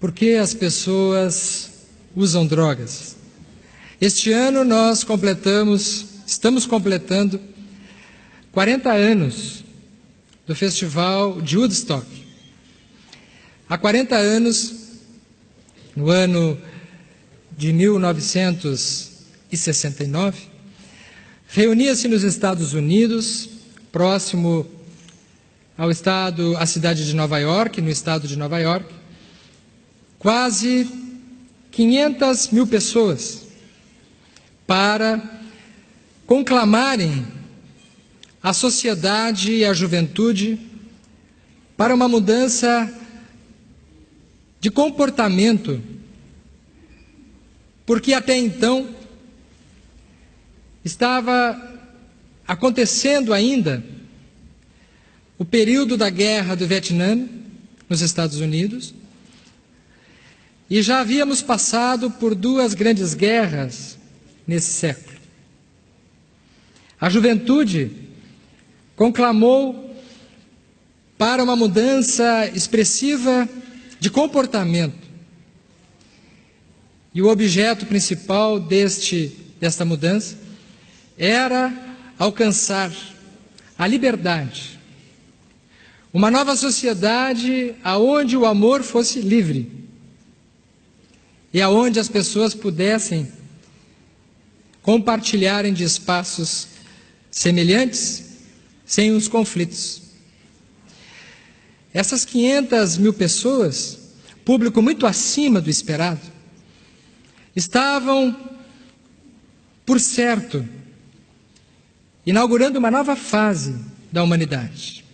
Por que as pessoas usam drogas? Este ano nós estamos completando 40 anos do Festival de Woodstock. Há 40 anos, no ano de 1969, reunia-se nos Estados Unidos, próximo à cidade de Nova York, no estado de Nova York, quase 500 mil pessoas para conclamarem a sociedade e a juventude para uma mudança de comportamento, porque até então estava acontecendo ainda o período da Guerra do Vietnã nos Estados Unidos, e já havíamos passado por 2 grandes guerras nesse século. A juventude conclamou para uma mudança expressiva de comportamento. E o objeto principal desta mudança era alcançar a liberdade, uma nova sociedade aonde o amor fosse livre e aonde as pessoas pudessem compartilharem de espaços semelhantes sem os conflitos. Essas 500 mil pessoas, público muito acima do esperado, estavam, por certo, inaugurando uma nova fase da humanidade.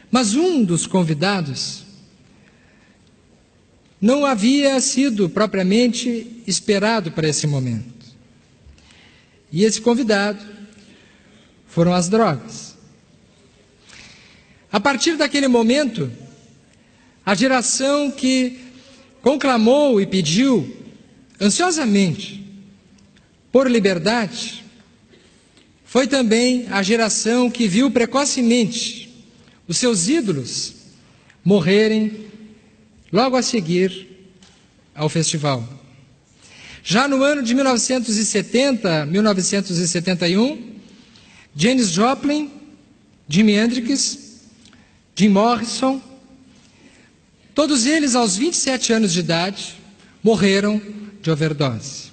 Mas um dos convidados não havia sido propriamente esperado para esse momento. E esse convidado foram as drogas. A partir daquele momento, a geração que conclamou e pediu ansiosamente por liberdade foi também a geração que viu precocemente os seus ídolos morrerem logo a seguir ao festival. Já no ano de 1971, Janis Joplin, Jimi Hendrix, Jim Morrison, todos eles aos 27 anos de idade, morreram de overdose.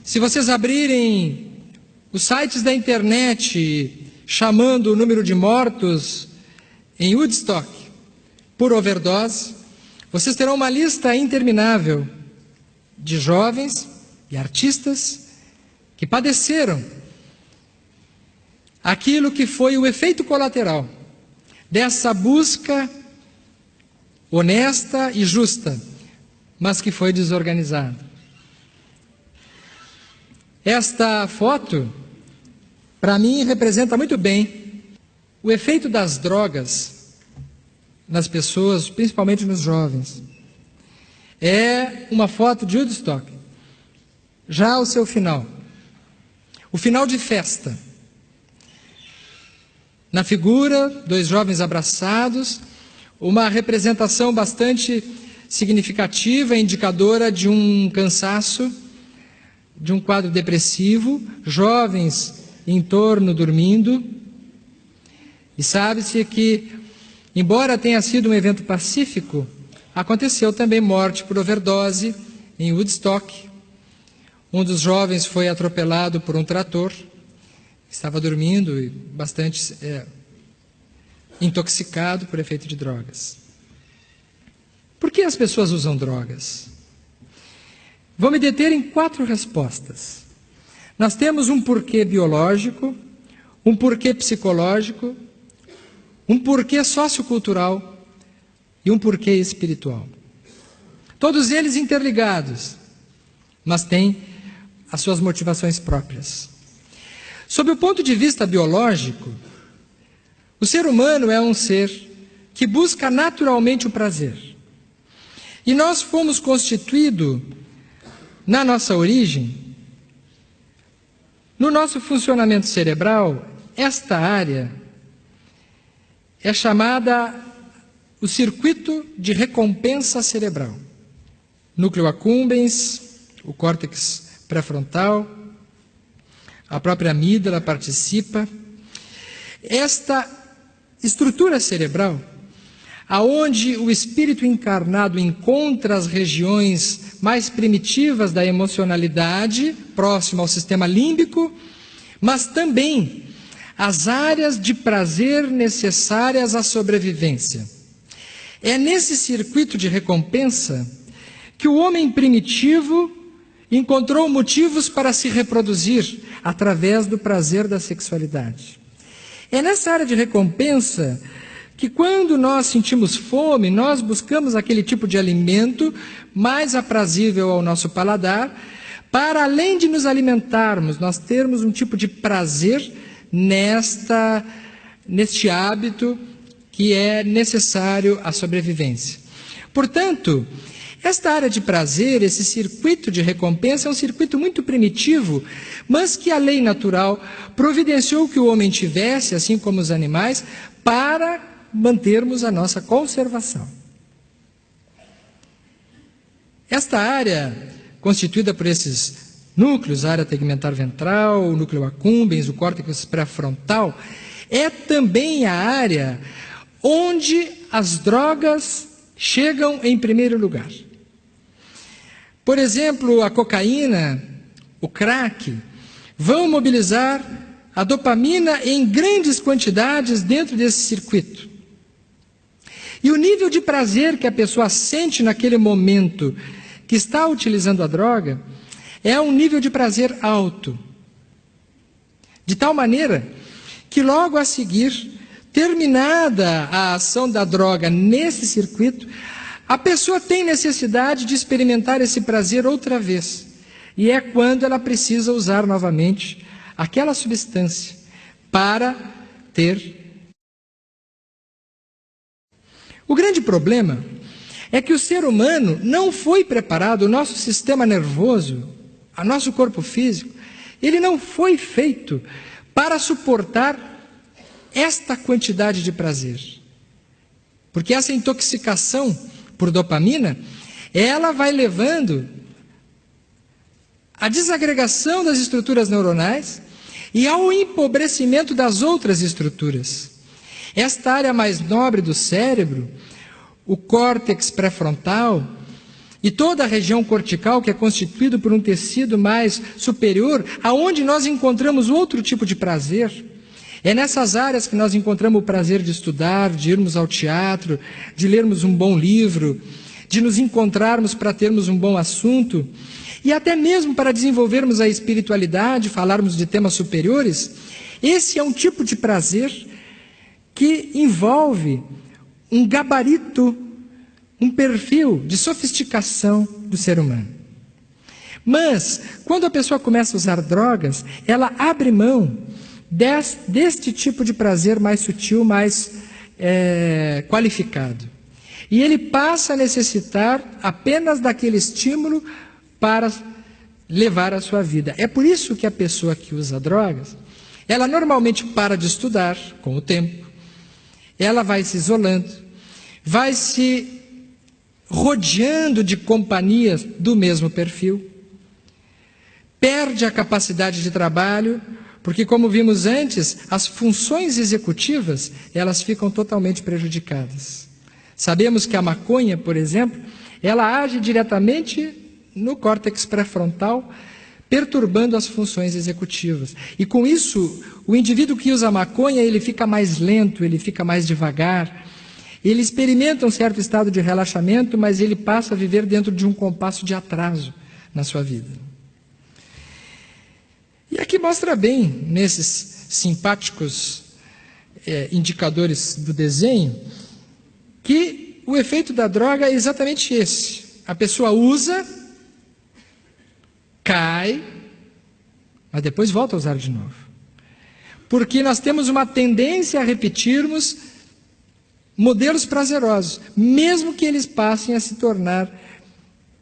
Se vocês abrirem os sites da internet chamando o número de mortos em Woodstock por overdose, vocês terão uma lista interminável de jovens e artistas que padeceram aquilo que foi o efeito colateral dessa busca honesta e justa, mas que foi desorganizada. Esta foto, para mim, representa muito bem o efeito das drogas nas pessoas, principalmente nos jovens. É uma foto de Woodstock, já ao seu final. O final de festa. Na figura, 2 jovens abraçados, uma representação bastante significativa, indicadora de um cansaço, de um quadro depressivo, jovens em torno dormindo. E sabe-se que, embora tenha sido um evento pacífico, aconteceu também morte por overdose em Woodstock. Um dos jovens foi atropelado por um trator, estava dormindo e bastante intoxicado por efeito de drogas. Por que as pessoas usam drogas? Vou me deter em 4 respostas. Nós temos um porquê biológico, um porquê psicológico, um porquê sociocultural e um porquê espiritual. Todos eles interligados, mas têm as suas motivações próprias. Sob o ponto de vista biológico, o ser humano é um ser que busca naturalmente o prazer. E nós fomos constituídos, na nossa origem, no nosso funcionamento cerebral, esta área é chamada o circuito de recompensa cerebral. Núcleo accumbens, o córtex pré-frontal, a própria amígdala participa. Esta estrutura cerebral, aonde o espírito encarnado encontra as regiões mais primitivas da emocionalidade, próximo ao sistema límbico, mas também as áreas de prazer necessárias à sobrevivência. É nesse circuito de recompensa que o homem primitivo encontrou motivos para se reproduzir através do prazer da sexualidade. É nessa área de recompensa que, quando nós sentimos fome, nós buscamos aquele tipo de alimento mais aprazível ao nosso paladar, para, além de nos alimentarmos, nós termos um tipo de prazer neste hábito que é necessário à sobrevivência. Portanto, esta área de prazer, esse circuito de recompensa, é um circuito muito primitivo, mas que a lei natural providenciou que o homem tivesse, assim como os animais, para mantermos a nossa conservação. Esta área, constituída por esses núcleos, a área tegmentar ventral, o núcleo accumbens, o córtex pré-frontal, é também a área onde as drogas chegam em primeiro lugar. Por exemplo, a cocaína, o crack, vão mobilizar a dopamina em grandes quantidades dentro desse circuito. E o nível de prazer que a pessoa sente naquele momento que está utilizando a droga é um nível de prazer alto. De tal maneira que logo a seguir, terminada a ação da droga nesse circuito, a pessoa tem necessidade de experimentar esse prazer outra vez. E é quando ela precisa usar novamente aquela substância para ter. O grande problema é que o ser humano não foi preparado, o nosso sistema nervoso, o nosso corpo físico, ele não foi feito para suportar esta quantidade de prazer. Porque essa intoxicação por dopamina, ela vai levando à desagregação das estruturas neuronais e ao empobrecimento das outras estruturas. Esta área mais nobre do cérebro, o córtex pré-frontal e toda a região cortical, que é constituído por um tecido mais superior, aonde nós encontramos outro tipo de prazer. É nessas áreas que nós encontramos o prazer de estudar, de irmos ao teatro, de lermos um bom livro, de nos encontrarmos para termos um bom assunto, e até mesmo para desenvolvermos a espiritualidade, falarmos de temas superiores. Esse é um tipo de prazer que envolve um gabarito, um perfil de sofisticação do ser humano. Mas, quando a pessoa começa a usar drogas, ela abre mão deste tipo de prazer mais sutil, mais qualificado. E ele passa a necessitar apenas daquele estímulo para levar a sua vida. É por isso que a pessoa que usa drogas, ela normalmente para de estudar com o tempo, ela vai se isolando, vai se rodeando de companhias do mesmo perfil, perde a capacidade de trabalho, porque, como vimos antes, as funções executivas, elas ficam totalmente prejudicadas. Sabemos que a maconha, por exemplo, ela age diretamente no córtex pré-frontal, perturbando as funções executivas. E com isso, o indivíduo que usa a maconha, ele fica mais lento, ele fica mais devagar, ele experimenta um certo estado de relaxamento, mas ele passa a viver dentro de um compasso de atraso na sua vida. E aqui mostra bem, nesses simpáticos indicadores do desenho, que o efeito da droga é exatamente esse. A pessoa usa, cai, mas depois volta a usar de novo. Porque nós temos uma tendência a repetirmos modelos prazerosos, mesmo que eles passem a se tornar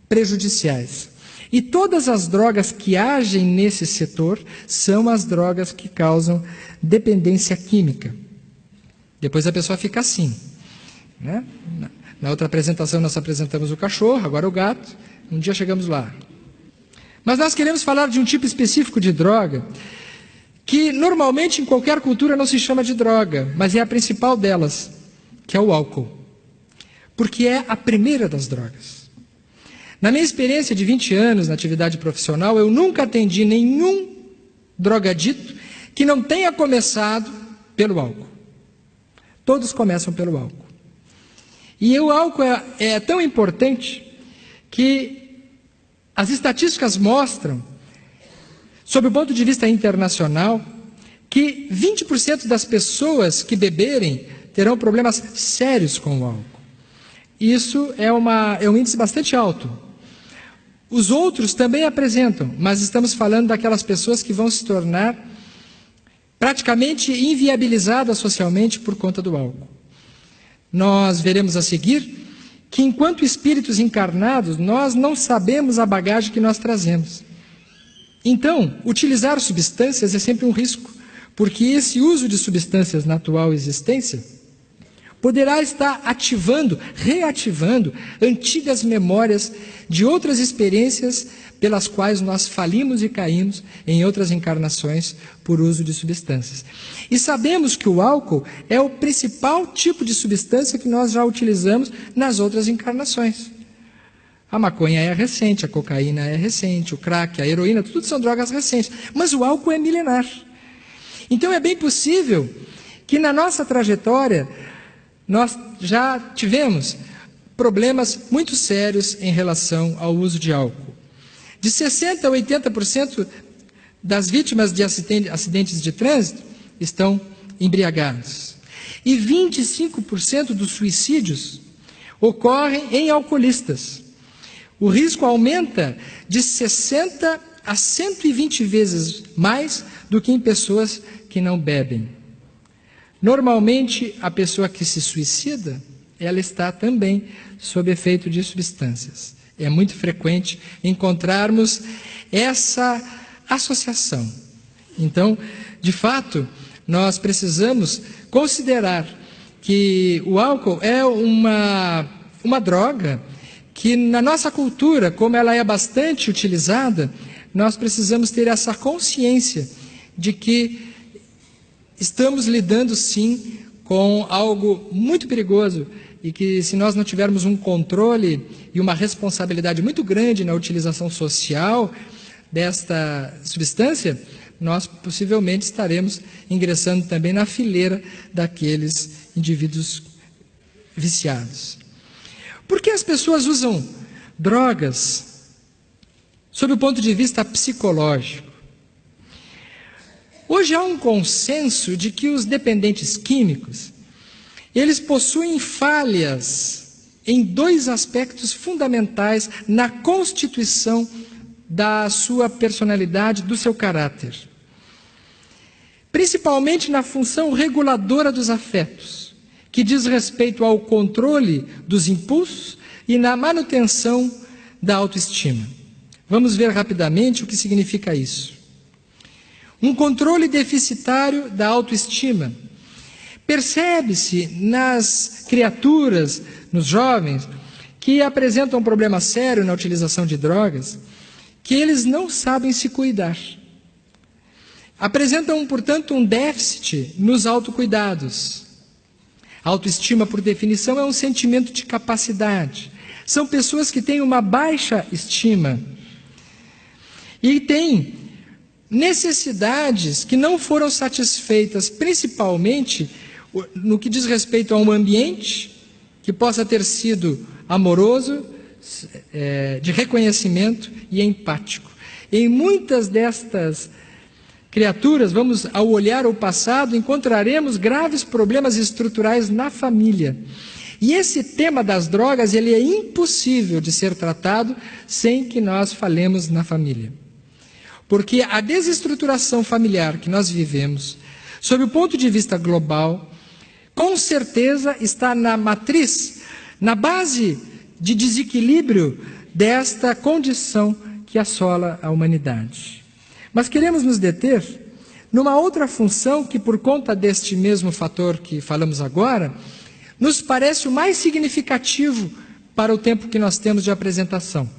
prejudiciais. E todas as drogas que agem nesse setor são as drogas que causam dependência química. Depois a pessoa fica assim. né? Na outra apresentação nós apresentamos o cachorro, agora o gato, um dia chegamos lá. Mas nós queremos falar de um tipo específico de droga, que normalmente em qualquer cultura não se chama de droga, mas é a principal delas, que é o álcool. Porque é a primeira das drogas. Na minha experiência de 20 anos na atividade profissional, eu nunca atendi nenhum drogadito que não tenha começado pelo álcool. Todos começam pelo álcool. E o álcool é tão importante que as estatísticas mostram, sob o ponto de vista internacional, que 20% das pessoas que beberem terão problemas sérios com o álcool. Isso é um índice bastante alto. Os outros também apresentam, mas estamos falando daquelas pessoas que vão se tornar praticamente inviabilizadas socialmente por conta do álcool. Nós veremos a seguir que, enquanto espíritos encarnados, nós não sabemos a bagagem que nós trazemos. Então, utilizar substâncias é sempre um risco, porque esse uso de substâncias na atual existência poderá estar ativando, reativando antigas memórias de outras experiências pelas quais nós falimos e caímos em outras encarnações por uso de substâncias. E sabemos que o álcool é o principal tipo de substância que nós já utilizamos nas outras encarnações. A maconha é recente, a cocaína é recente, o crack, a heroína, tudo são drogas recentes. Mas o álcool é milenar. Então é bem possível que na nossa trajetória nós já tivemos problemas muito sérios em relação ao uso de álcool. De 60% a 80% das vítimas de acidentes de trânsito estão embriagados. E 25% dos suicídios ocorrem em alcoolistas. O risco aumenta de 60 a 120 vezes mais do que em pessoas que não bebem. Normalmente, a pessoa que se suicida, ela está também sob efeito de substâncias. É muito frequente encontrarmos essa associação. Então, de fato, nós precisamos considerar que o álcool é uma droga que na nossa cultura, como ela é bastante utilizada, nós precisamos ter essa consciência de que estamos lidando sim com algo muito perigoso e que se nós não tivermos um controle e uma responsabilidade muito grande na utilização social desta substância, nós possivelmente estaremos ingressando também na fileira daqueles indivíduos viciados. Por que as pessoas usam drogas sob o ponto de vista psicológico? Hoje há um consenso de que os dependentes químicos, eles possuem falhas em dois aspectos fundamentais na constituição da sua personalidade, do seu caráter. Principalmente na função reguladora dos afetos, que diz respeito ao controle dos impulsos e na manutenção da autoestima. Vamos ver rapidamente o que significa isso. Um controle deficitário da autoestima. Percebe-se nas criaturas, nos jovens, que apresentam um problema sério na utilização de drogas, que eles não sabem se cuidar. Apresentam, portanto, um déficit nos autocuidados. A autoestima, por definição, é um sentimento de capacidade. São pessoas que têm uma baixa estima e têm necessidades que não foram satisfeitas, principalmente no que diz respeito a um ambiente que possa ter sido amoroso, de reconhecimento e empático. Em muitas destas criaturas, ao olhar o passado, encontraremos graves problemas estruturais na família. E esse tema das drogas, ele é impossível de ser tratado sem que nós falemos na família. Porque a desestruturação familiar que nós vivemos, sob o ponto de vista global, com certeza está na matriz, na base de desequilíbrio desta condição que assola a humanidade. Mas queremos nos deter numa outra função que, por conta deste mesmo fator que falamos agora, nos parece o mais significativo para o tempo que nós temos de apresentação.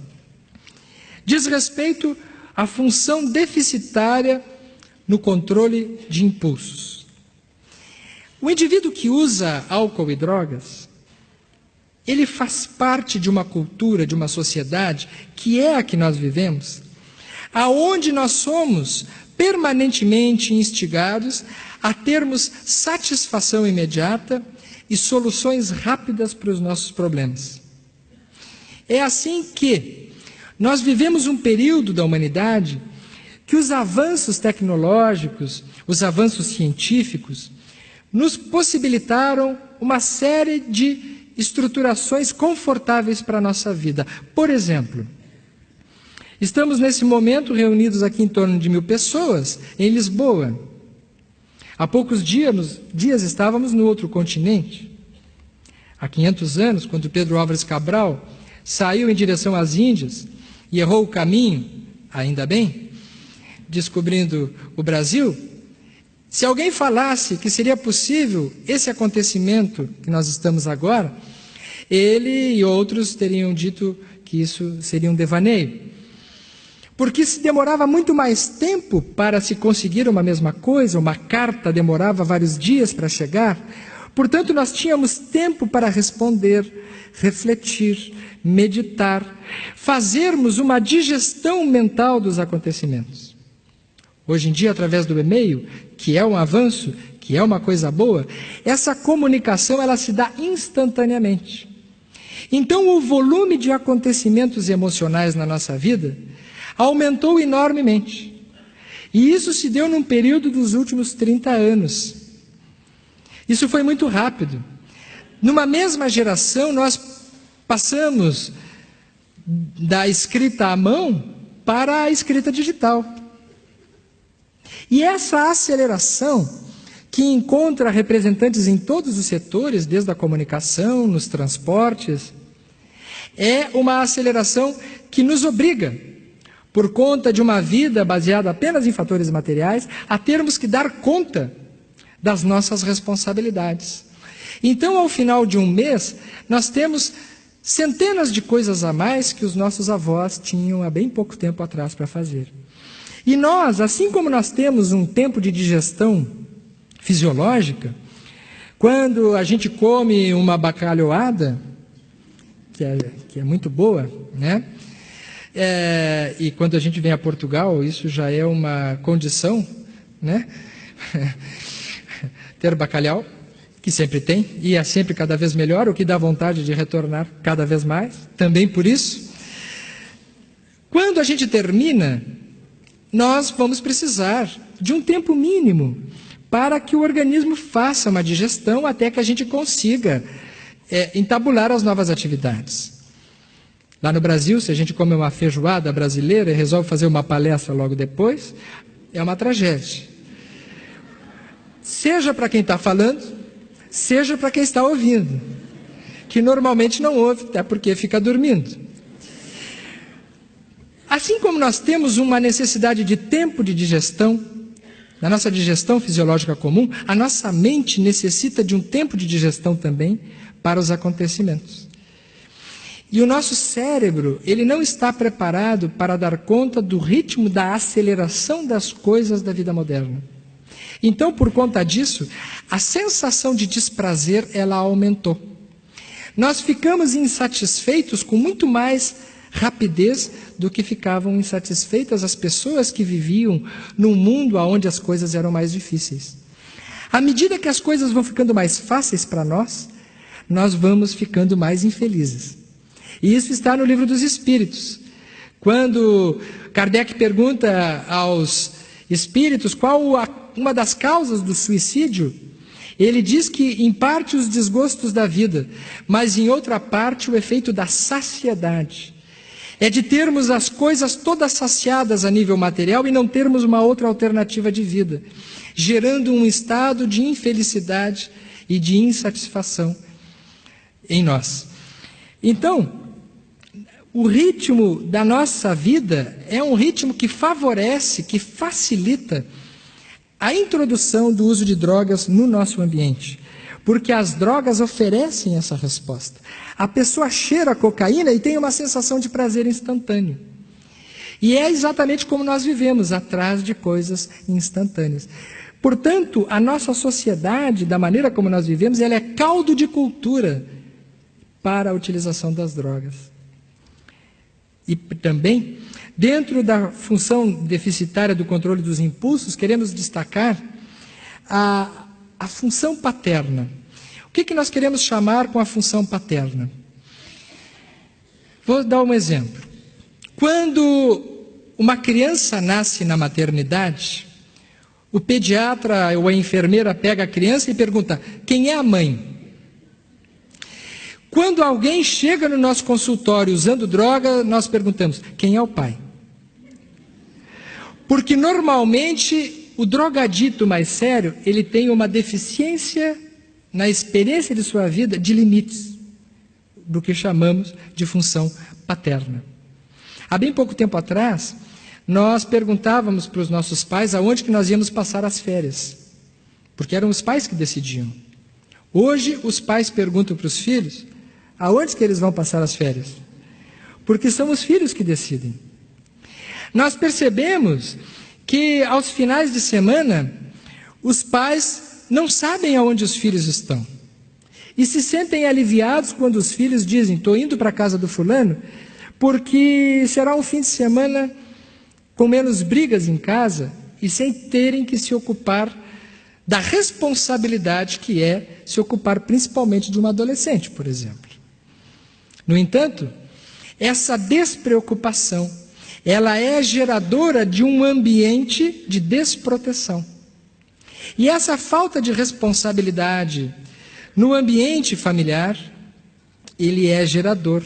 Diz respeito à função deficitária no controle de impulsos. O indivíduo que usa álcool e drogas, ele faz parte de uma cultura, de uma sociedade, que é a que nós vivemos, aonde nós somos permanentemente instigados a termos satisfação imediata e soluções rápidas para os nossos problemas. É assim que nós vivemos um período da humanidade que os avanços tecnológicos, os avanços científicos, nos possibilitaram uma série de estruturações confortáveis para a nossa vida. Por exemplo, estamos nesse momento reunidos aqui em torno de 1000 pessoas em Lisboa. Há poucos dias estávamos no outro continente. Há 500 anos, quando Pedro Álvares Cabral saiu em direção às Índias e errou o caminho, ainda bem, descobrindo o Brasil, se alguém falasse que seria possível esse acontecimento que nós estamos agora, ele e outros teriam dito que isso seria um devaneio. Porque se demorava muito mais tempo para se conseguir uma mesma coisa, uma carta demorava vários dias para chegar, portanto nós tínhamos tempo para responder, refletir, meditar, fazermos uma digestão mental dos acontecimentos. Hoje em dia, através do e-mail, que é um avanço, que é uma coisa boa, essa comunicação ela se dá instantaneamente. Então, o volume de acontecimentos emocionais na nossa vida aumentou enormemente. E isso se deu num período dos últimos 30 anos. Isso foi muito rápido. Numa mesma geração, nós passamos da escrita à mão para a escrita digital. E essa aceleração, que encontra representantes em todos os setores, desde a comunicação, nos transportes, é uma aceleração que nos obriga, por conta de uma vida baseada apenas em fatores materiais, a termos que dar conta das nossas responsabilidades. Então, ao final de um mês, nós temos centenas de coisas a mais que os nossos avós tinham há bem pouco tempo atrás para fazer. E nós, assim como nós temos um tempo de digestão fisiológica, quando a gente come uma bacalhoada, que é muito boa, né? E quando a gente vem a Portugal, isso já é uma condição, né? Ter bacalhau, que sempre tem, e é sempre cada vez melhor, o que dá vontade de retornar cada vez mais, também por isso. Quando a gente termina, nós vamos precisar de um tempo mínimo para que o organismo faça uma digestão até que a gente consiga entabular as novas atividades. Lá no Brasil, se a gente come uma feijoada brasileira e resolve fazer uma palestra logo depois, é uma tragédia. Seja para quem está falando, seja para quem está ouvindo, que normalmente não ouve, até porque fica dormindo. Assim como nós temos uma necessidade de tempo de digestão, na nossa digestão fisiológica comum, a nossa mente necessita de um tempo de digestão também para os acontecimentos. E o nosso cérebro, ele não está preparado para dar conta do ritmo da aceleração das coisas da vida moderna. Então, por conta disso, a sensação de desprazer, ela aumentou. Nós ficamos insatisfeitos com muito mais rapidez do que ficavam insatisfeitas as pessoas que viviam num mundo onde as coisas eram mais difíceis. À medida que as coisas vão ficando mais fáceis para nós, nós vamos ficando mais infelizes. E isso está no Livro dos Espíritos. Quando Kardec pergunta aos espíritos qual uma das causas do suicídio, ele diz que, em parte, os desgostos da vida, mas, em outra parte, o efeito da saciedade. É de termos as coisas todas saciadas a nível material e não termos uma outra alternativa de vida, gerando um estado de infelicidade e de insatisfação em nós. Então, o ritmo da nossa vida é um ritmo que favorece, que facilita a introdução do uso de drogas no nosso ambiente. porque as drogas oferecem essa resposta. A pessoa cheira a cocaína e tem uma sensação de prazer instantâneo. E é exatamente como nós vivemos, atrás de coisas instantâneas. Portanto, a nossa sociedade, da maneira como nós vivemos, ela é caldo de cultura para a utilização das drogas. E também, dentro da função deficitária do controle dos impulsos, queremos destacar a função paterna. O que nós queremos chamar com a função paterna? Vou dar um exemplo. Quando uma criança nasce na maternidade, o pediatra ou a enfermeira pega a criança e pergunta: quem é a mãe? Quando alguém chega no nosso consultório usando droga, nós perguntamos: quem é o pai? Porque normalmente o drogadito mais sério, ele tem uma deficiência na experiência de sua vida de limites, do que chamamos de função paterna. Há bem pouco tempo atrás, nós perguntávamos para os nossos pais aonde que nós íamos passar as férias, porque eram os pais que decidiam. Hoje, os pais perguntam para os filhos aonde que eles vão passar as férias, porque são os filhos que decidem. Nós percebemos que aos finais de semana, os pais não sabem aonde os filhos estão. E se sentem aliviados quando os filhos dizem: estou indo para a casa do fulano, porque será um fim de semana com menos brigas em casa e sem terem que se ocupar da responsabilidade que é se ocupar principalmente de uma adolescente, por exemplo. No entanto, essa despreocupação, ela é geradora de um ambiente de desproteção. E essa falta de responsabilidade no ambiente familiar, ele é gerador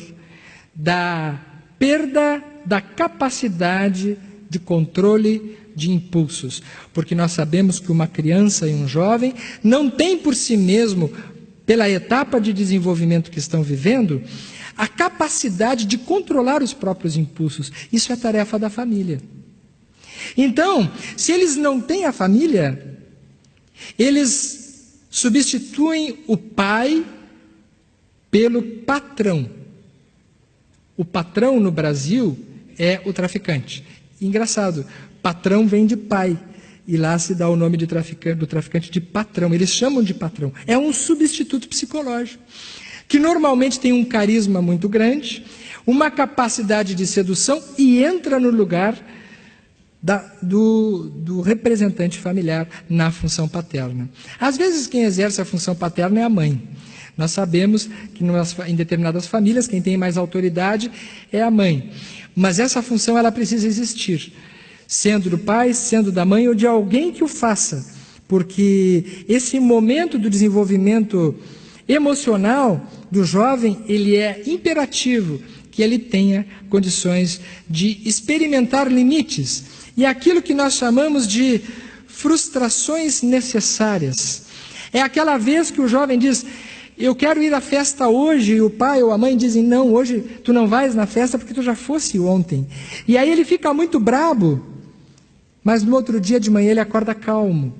da perda da capacidade de controle de impulsos. Porque nós sabemos que uma criança e um jovem não têm por si mesmo, pela etapa de desenvolvimento que estão vivendo, a capacidade de controlar os próprios impulsos. Isso é tarefa da família. Então, se eles não têm a família, eles substituem o pai pelo patrão. O patrão no Brasil é o traficante. Engraçado, patrão vem de pai. E lá se dá o nome de do traficante de patrão. Eles chamam de patrão. É um substituto psicológico, que normalmente tem um carisma muito grande, uma capacidade de sedução e entra no lugar do representante familiar na função paterna. Às vezes quem exerce a função paterna é a mãe. Nós sabemos que em determinadas famílias quem tem mais autoridade é a mãe. Mas essa função ela precisa existir, sendo do pai, sendo da mãe ou de alguém que o faça. Porque esse momento do desenvolvimento emocional do jovem, ele é imperativo que ele tenha condições de experimentar limites. E aquilo que nós chamamos de frustrações necessárias. É aquela vez que o jovem diz: eu quero ir à festa hoje, e o pai ou a mãe dizem: não, hoje tu não vais na festa porque tu já fosse ontem. E aí ele fica muito brabo, mas no outro dia de manhã ele acorda calmo.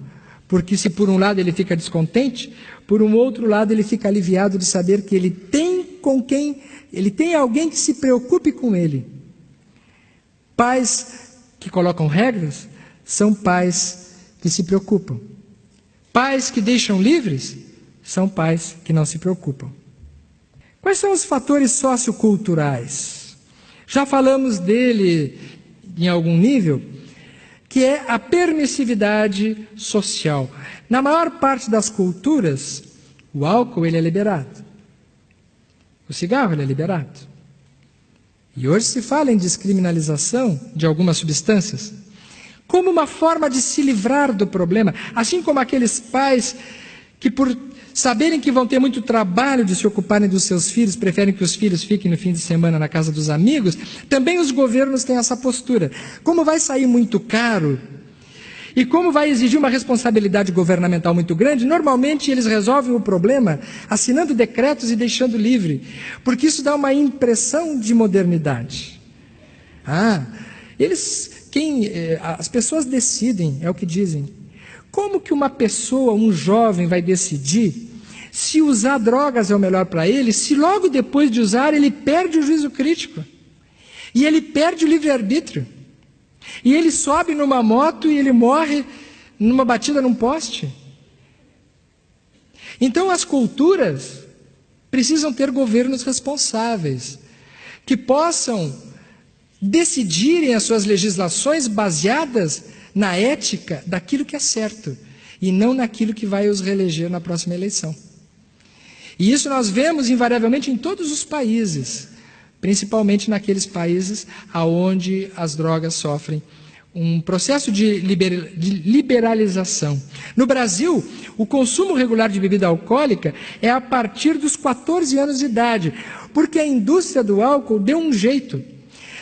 Porque se por um lado ele fica descontente, por um outro lado ele fica aliviado de saber que ele tem alguém que se preocupe com ele. Pais que colocam regras são pais que se preocupam. Pais que deixam livres são pais que não se preocupam. Quais são os fatores socioculturais? Já falamos dele em algum nível, que é a permissividade social. Na maior parte das culturas, o álcool ele é liberado. O cigarro ele é liberado. E hoje se fala em descriminalização de algumas substâncias, como uma forma de se livrar do problema, assim como aqueles pais que, por saberem que vão ter muito trabalho de se ocuparem dos seus filhos, preferem que os filhos fiquem no fim de semana na casa dos amigos. Também os governos têm essa postura. Como vai sair muito caro e como vai exigir uma responsabilidade governamental muito grande, normalmente eles resolvem o problema assinando decretos e deixando livre, porque isso dá uma impressão de modernidade. As pessoas decidem, é o que dizem. Como que uma pessoa, um jovem, vai decidir se usar drogas é o melhor para ele, se logo depois de usar ele perde o juízo crítico, e ele perde o livre-arbítrio, e ele sobe numa moto e ele morre numa batida num poste. Então as culturas precisam ter governos responsáveis, que possam decidirem as suas legislações baseadas na ética daquilo que é certo, e não naquilo que vai os reeleger na próxima eleição. E isso nós vemos invariavelmente em todos os países, principalmente naqueles países onde as drogas sofrem um processo de liberalização. No Brasil, o consumo regular de bebida alcoólica é a partir dos 14 anos de idade, porque a indústria do álcool deu um jeito.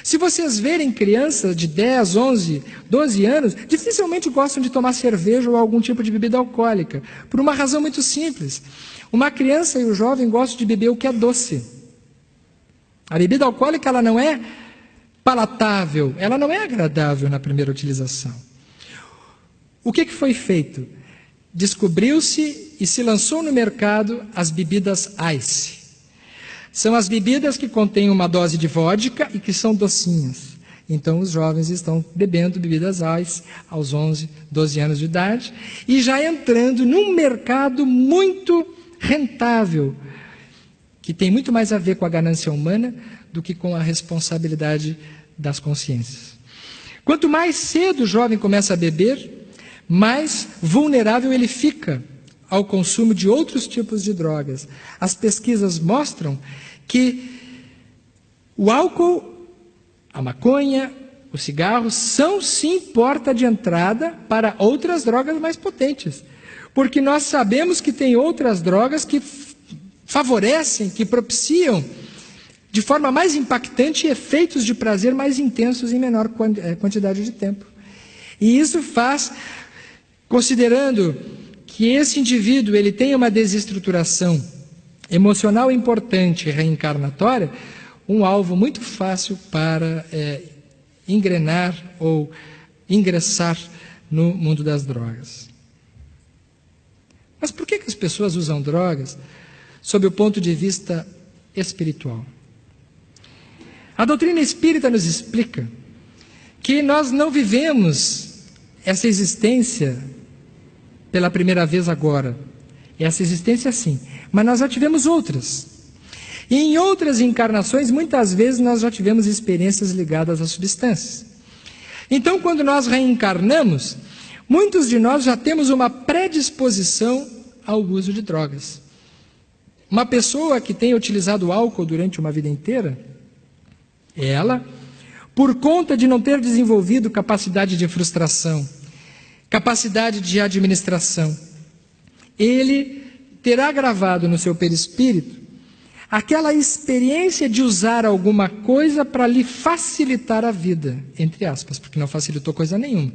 Se vocês verem crianças de 10, 11, 12 anos, dificilmente gostam de tomar cerveja ou algum tipo de bebida alcoólica, por uma razão muito simples. Uma criança e o jovem gostam de beber o que é doce. A bebida alcoólica ela não é palatável, ela não é agradável na primeira utilização. O que foi feito? Descobriu-se e se lançou no mercado as bebidas ice. São as bebidas que contêm uma dose de vodka e que são docinhas. Então os jovens estão bebendo bebidas ice aos 11, 12 anos de idade e já entrando num mercado muito rentável, que tem muito mais a ver com a ganância humana do que com a responsabilidade das consciências. Quanto mais cedo o jovem começa a beber, mais vulnerável ele fica ao consumo de outros tipos de drogas. As pesquisas mostram que o álcool, a maconha, o cigarro são sim porta de entrada para outras drogas mais potentes. Porque nós sabemos que tem outras drogas que favorecem, que propiciam de forma mais impactante efeitos de prazer mais intensos em menor quantidade de tempo. E isso faz, considerando que esse indivíduo ele tem uma desestruturação emocional importante e reencarnatória, um alvo muito fácil para engrenar ou ingressar no mundo das drogas. Mas por que as pessoas usam drogas sob o ponto de vista espiritual? A doutrina espírita nos explica que nós não vivemos essa existência pela primeira vez agora. Essa existência sim, mas nós já tivemos outras. E em outras encarnações, muitas vezes nós já tivemos experiências ligadas a substâncias. Então, quando nós reencarnamos, muitos de nós já temos uma predisposição ao uso de drogas. Uma pessoa que tenha utilizado álcool durante uma vida inteira, ela, por conta de não ter desenvolvido capacidade de frustração, capacidade de administração, ele terá gravado no seu perispírito aquela experiência de usar alguma coisa para lhe facilitar a vida, entre aspas, porque não facilitou coisa nenhuma.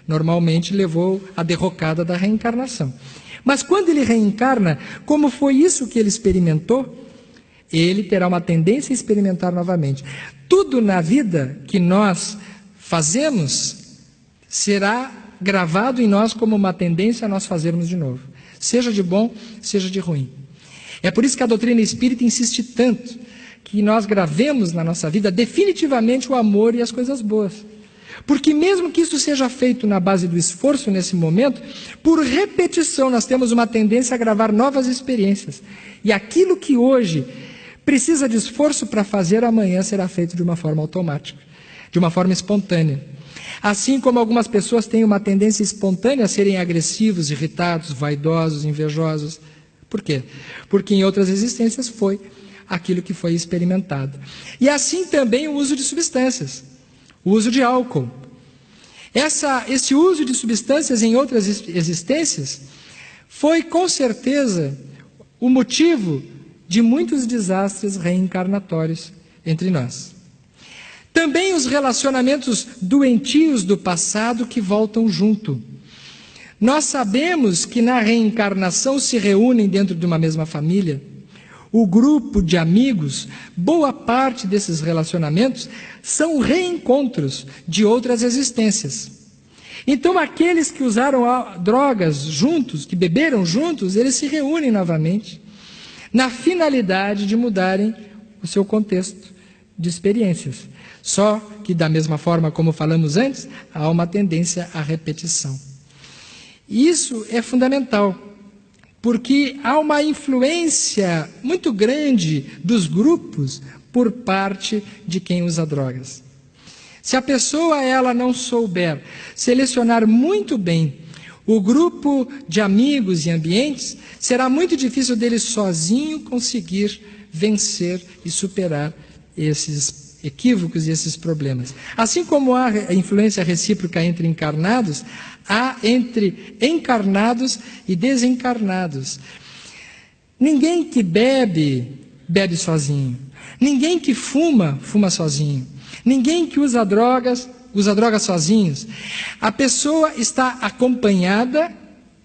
Normalmente levou a derrocada da reencarnação. Mas quando ele reencarna, como foi isso que ele experimentou, ele terá uma tendência a experimentar novamente. Tudo na vida que nós fazemos será gravado em nós como uma tendência a nós fazermos de novo. Seja de bom, seja de ruim. É por isso que a doutrina espírita insiste tanto que nós gravemos na nossa vida definitivamente o amor e as coisas boas. Porque mesmo que isso seja feito na base do esforço nesse momento, por repetição nós temos uma tendência a gravar novas experiências. E aquilo que hoje precisa de esforço para fazer, amanhã será feito de uma forma automática, de uma forma espontânea. Assim como algumas pessoas têm uma tendência espontânea a serem agressivos, irritados, vaidosos, invejosos. Por quê? Porque em outras existências foi aquilo que foi experimentado. E assim também o uso de substâncias, o uso de álcool. Esse uso de substâncias em outras existências foi com certeza o motivo de muitos desastres reencarnatórios entre nós. Também os relacionamentos doentios do passado que voltam junto. Nós sabemos que na reencarnação se reúnem dentro de uma mesma família. O grupo de amigos, boa parte desses relacionamentos são reencontros de outras existências. Então aqueles que usaram drogas juntos, que beberam juntos, eles se reúnem novamente. na finalidade de mudarem o seu contexto de experiências. Só que, da mesma forma como falamos antes, há uma tendência à repetição. E isso é fundamental, porque há uma influência muito grande dos grupos por parte de quem usa drogas. Se a pessoa ela não souber selecionar muito bem o grupo de amigos e ambientes, será muito difícil dele sozinho conseguir vencer e superar esses equívocos e esses problemas. Assim como há a influência recíproca entre encarnados, há entre encarnados e desencarnados. Ninguém que bebe, bebe sozinho. Ninguém que fuma, fuma sozinho. Ninguém que usa drogas sozinhos. A pessoa está acompanhada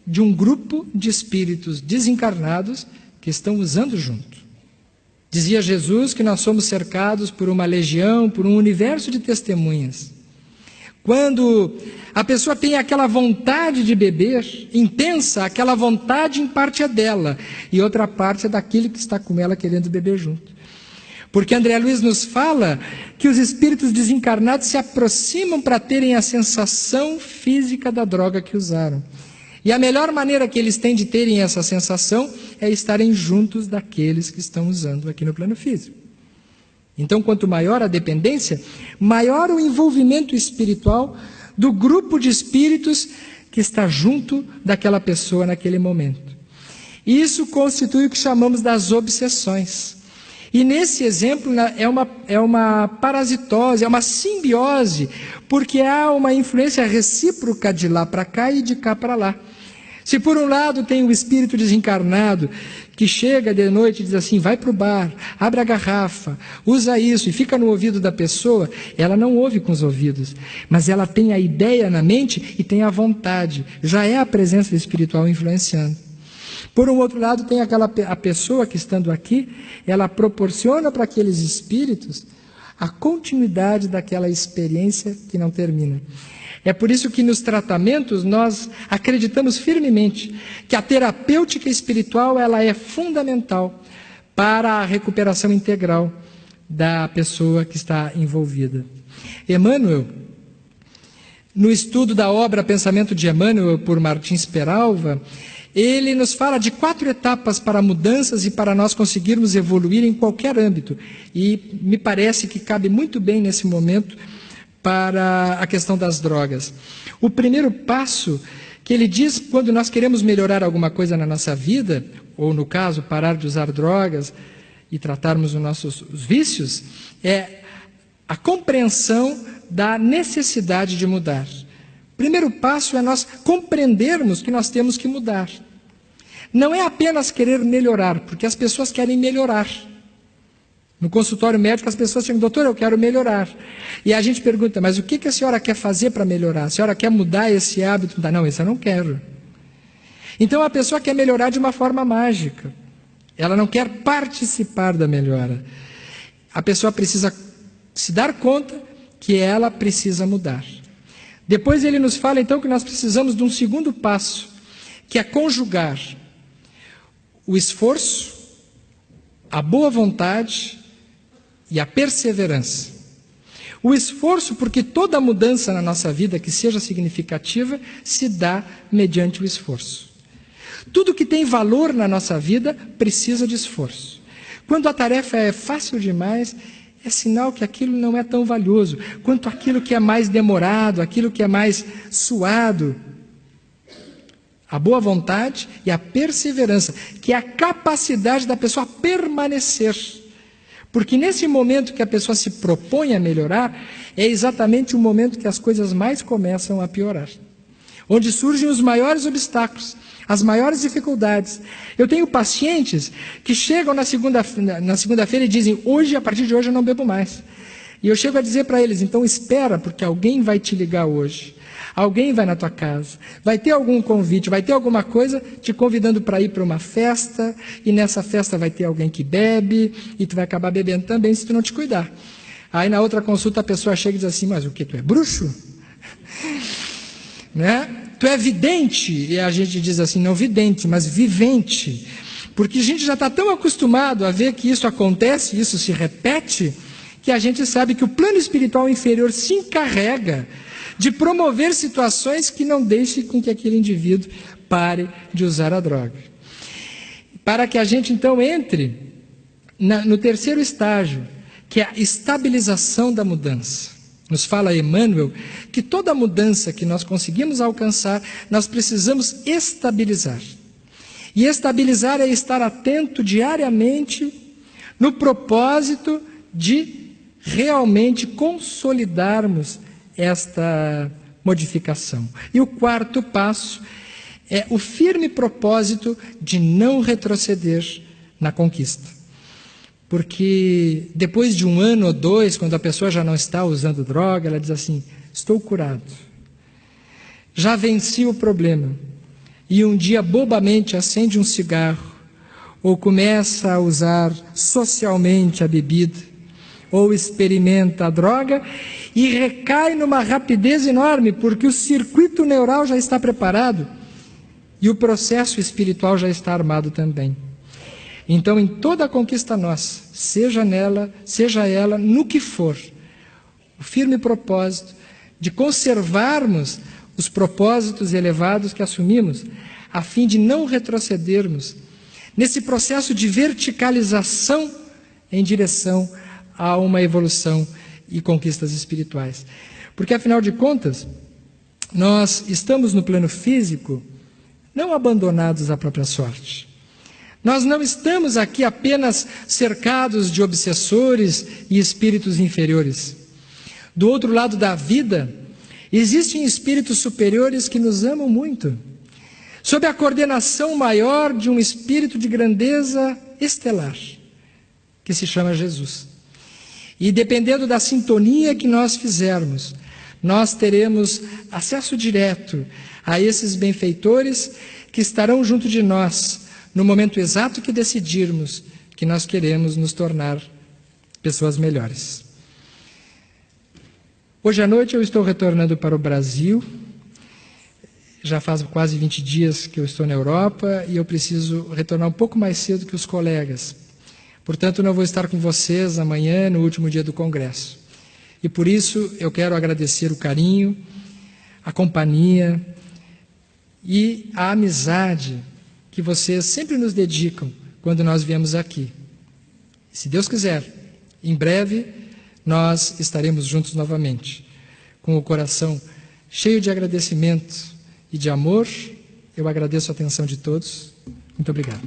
de um grupo de espíritos desencarnados que estão usando junto. Dizia Jesus que nós somos cercados por uma legião, por um universo de testemunhas. Quando a pessoa tem aquela vontade de beber, intensa, aquela vontade em parte é dela, e outra parte é daquele que está com ela querendo beber junto. Porque André Luiz nos fala que os espíritos desencarnados se aproximam para terem a sensação física da droga que usaram. E a melhor maneira que eles têm de terem essa sensação é estarem juntos daqueles que estão usando aqui no plano físico. Então, quanto maior a dependência, maior o envolvimento espiritual do grupo de espíritos que está junto daquela pessoa naquele momento. Isso constitui o que chamamos das obsessões. E nesse exemplo é uma parasitose, é uma simbiose, porque há uma influência recíproca de lá para cá e de cá para lá. Se por um lado tem o espírito desencarnado que chega de noite e diz assim, vai para o bar, abre a garrafa, usa isso e fica no ouvido da pessoa, ela não ouve com os ouvidos, mas ela tem a ideia na mente e tem a vontade, já é a presença espiritual influenciando. Por um outro lado tem a pessoa que estando aqui, ela proporciona para aqueles espíritos a continuidade daquela experiência que não termina. É por isso que nos tratamentos nós acreditamos firmemente que a terapêutica espiritual ela é fundamental para a recuperação integral da pessoa que está envolvida. Emmanuel, no estudo da obra Pensamento de Emmanuel por Martins Peralva, ele nos fala de 4 etapas para mudanças e para nós conseguirmos evoluir em qualquer âmbito. E me parece que cabe muito bem nesse momento para a questão das drogas. O primeiro passo que ele diz quando nós queremos melhorar alguma coisa na nossa vida, ou no caso, parar de usar drogas e tratarmos os nossos vícios, é a compreensão da necessidade de mudar. O primeiro passo é nós compreendermos que nós temos que mudar. Não é apenas querer melhorar, porque as pessoas querem melhorar. No consultório médico as pessoas chegam, doutor, eu quero melhorar. E a gente pergunta, mas o que a senhora quer fazer para melhorar? A senhora quer mudar esse hábito? Não, isso eu não quero. Então a pessoa quer melhorar de uma forma mágica. Ela não quer participar da melhora. A pessoa precisa se dar conta que ela precisa mudar. Depois ele nos fala então que nós precisamos de um segundo passo, que é conjugar o esforço, a boa vontade e a perseverança. O esforço, porque toda mudança na nossa vida que seja significativa se dá mediante o esforço. Tudo que tem valor na nossa vida precisa de esforço. Quando a tarefa é fácil demais, é sinal que aquilo não é tão valioso quanto aquilo que é mais demorado, aquilo que é mais suado. A boa vontade e a perseverança, que é a capacidade da pessoa permanecer. Porque nesse momento que a pessoa se propõe a melhorar, é exatamente o momento que as coisas mais começam a piorar. Onde surgem os maiores obstáculos, as maiores dificuldades. Eu tenho pacientes que chegam na segunda-feira e dizem, a partir de hoje eu não bebo mais. E eu chego a dizer para eles, então espera, porque alguém vai te ligar hoje. Alguém vai na tua casa, vai ter algum convite, vai ter alguma coisa te convidando para ir para uma festa, e nessa festa vai ter alguém que bebe, e tu vai acabar bebendo também se tu não te cuidar. Aí na outra consulta a pessoa chega e diz assim, mas o que, tu é bruxo? Né? Tu é vidente? E a gente diz assim, não vidente, mas vivente. Porque a gente já está tão acostumado a ver que isso acontece, isso se repete, que a gente sabe que o plano espiritual inferior se encarrega de promover situações que não deixem com que aquele indivíduo pare de usar a droga. Para que a gente então entre no terceiro estágio, que é a estabilização da mudança. Nos fala Emmanuel que toda mudança que nós conseguimos alcançar, nós precisamos estabilizar. E estabilizar é estar atento diariamente no propósito de realmente consolidarmos esta modificação. E o quarto passo é o firme propósito de não retroceder na conquista. Porque depois de 1 ano ou 2, quando a pessoa já não está usando droga, ela diz assim: estou curado, já venci o problema. E um dia bobamente acende um cigarro, ou começa a usar socialmente a bebida, ou experimenta a droga e recai numa rapidez enorme, porque o circuito neural já está preparado e o processo espiritual já está armado também. Então, em toda a conquista nossa, seja ela no que for, o firme propósito de conservarmos os propósitos elevados que assumimos, a fim de não retrocedermos nesse processo de verticalização em direção a uma evolução e conquistas espirituais. Porque, afinal de contas, nós estamos no plano físico não abandonados à própria sorte. Nós não estamos aqui apenas cercados de obsessores e espíritos inferiores. Do outro lado da vida, existem espíritos superiores que nos amam muito, sob a coordenação maior de um espírito de grandeza estelar, que se chama Jesus. E dependendo da sintonia que nós fizermos, nós teremos acesso direto a esses benfeitores que estarão junto de nós, no momento exato que decidirmos que nós queremos nos tornar pessoas melhores. Hoje à noite eu estou retornando para o Brasil, já faz quase 20 dias que eu estou na Europa e eu preciso retornar um pouco mais cedo que os colegas. Portanto, não vou estar com vocês amanhã, no último dia do Congresso. E por isso eu quero agradecer o carinho, a companhia e a amizade que vocês sempre nos dedicam quando nós viemos aqui. Se Deus quiser, em breve nós estaremos juntos novamente. Com o coração cheio de agradecimento e de amor, eu agradeço a atenção de todos. Muito obrigado.